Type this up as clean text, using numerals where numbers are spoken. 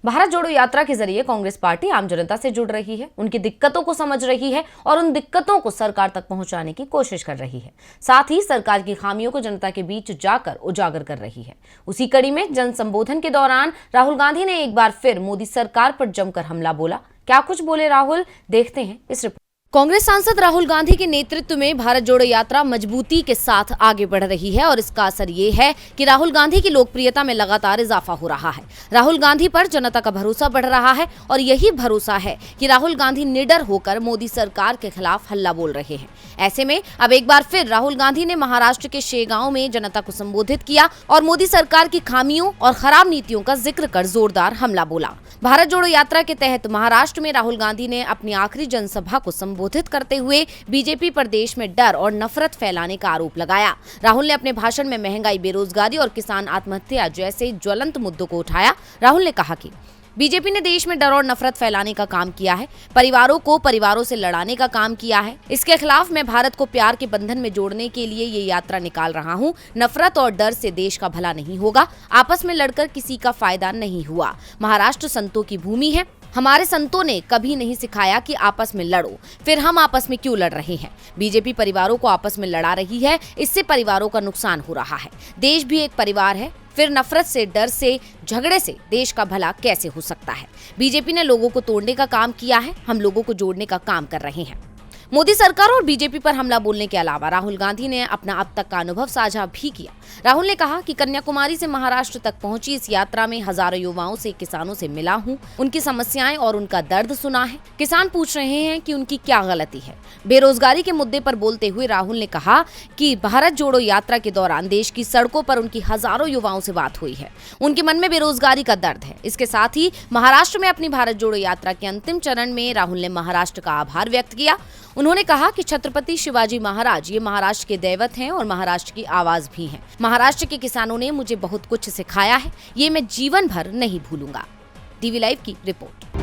भारत जोड़ो यात्रा के जरिए कांग्रेस पार्टी आम जनता से जुड़ रही है, उनकी दिक्कतों को समझ रही है और उन दिक्कतों को सरकार तक पहुंचाने की कोशिश कर रही है। साथ ही सरकार की खामियों को जनता के बीच जाकर उजागर कर रही है। उसी कड़ी में जन संबोधन के दौरान राहुल गांधी ने एक बार फिर मोदी सरकार पर जमकर हमला बोला। क्या कुछ बोले राहुल, देखते हैं इस रिपोर्ट। कांग्रेस सांसद राहुल गांधी के नेतृत्व में भारत जोड़ो यात्रा मजबूती के साथ आगे बढ़ रही है और इसका असर ये है कि राहुल गांधी की लोकप्रियता में लगातार इजाफा हो रहा है। राहुल गांधी पर जनता का भरोसा बढ़ रहा है और यही भरोसा है कि राहुल गांधी निडर होकर मोदी सरकार के खिलाफ हल्ला बोल रहे हैं। ऐसे में अब एक बार फिर राहुल गांधी ने महाराष्ट्र के शेगांव में जनता को संबोधित किया और मोदी सरकार की खामियों और खराब नीतियों का जिक्र कर जोरदार हमला बोला। भारत जोड़ो यात्रा के तहत महाराष्ट्र में राहुल गांधी ने अपनी आखिरी जनसभा को संबोधित करते हुए बीजेपी पर देश में डर और नफरत फैलाने का आरोप लगाया। राहुल ने अपने भाषण में महंगाई, बेरोजगारी और किसान आत्महत्या जैसे ज्वलंत मुद्दों को उठाया। राहुल ने कहा कि बीजेपी ने देश में डर और नफरत फैलाने का काम किया है, परिवारों को परिवारों से लड़ाने का काम किया है। इसके खिलाफ मैं भारत को प्यार के बंधन में जोड़ने के लिए ये यात्रा निकाल रहा हूँ। नफरत और डर से देश का भला नहीं होगा, आपस में लड़कर किसी का फायदा नहीं हुआ। महाराष्ट्र संतों की भूमि है, हमारे संतों ने कभी नहीं सिखाया कि आपस में लड़ो, फिर हम आपस में क्यों लड़ रहे हैं। बीजेपी परिवारों को आपस में लड़ा रही है, इससे परिवारों का नुकसान हो रहा है। देश भी एक परिवार है, फिर नफरत से, डर से, झगड़े से देश का भला कैसे हो सकता है। बीजेपी ने लोगों को तोड़ने का काम किया है, हम लोगों को जोड़ने का काम कर रहे हैं। मोदी सरकार और बीजेपी पर हमला बोलने के अलावा राहुल गांधी ने अपना अब तक का अनुभव साझा भी किया। राहुल ने कहा कि कन्याकुमारी से महाराष्ट्र तक पहुंची इस यात्रा में हजारों युवाओं से, किसानों से मिला हूं, उनकी समस्याएं और उनका दर्द सुना है। किसान पूछ रहे हैं कि उनकी क्या गलती है। बेरोजगारी के मुद्दे पर बोलते हुए राहुल ने कहा कि भारत जोड़ो यात्रा के दौरान देश की सड़कों पर उनकी हजारों युवाओं से बात हुई है, उनके मन में बेरोजगारी का दर्द है। इसके साथ ही महाराष्ट्र में अपनी भारत जोड़ो यात्रा के अंतिम चरण में राहुल ने महाराष्ट्र का आभार व्यक्त किया। उन्होंने कहा कि छत्रपति शिवाजी महाराज ये महाराष्ट्र के दैवत हैं और महाराष्ट्र की आवाज भी हैं। महाराष्ट्र के किसानों ने मुझे बहुत कुछ सिखाया है, ये मैं जीवन भर नहीं भूलूंगा। टीवी लाइव की रिपोर्ट।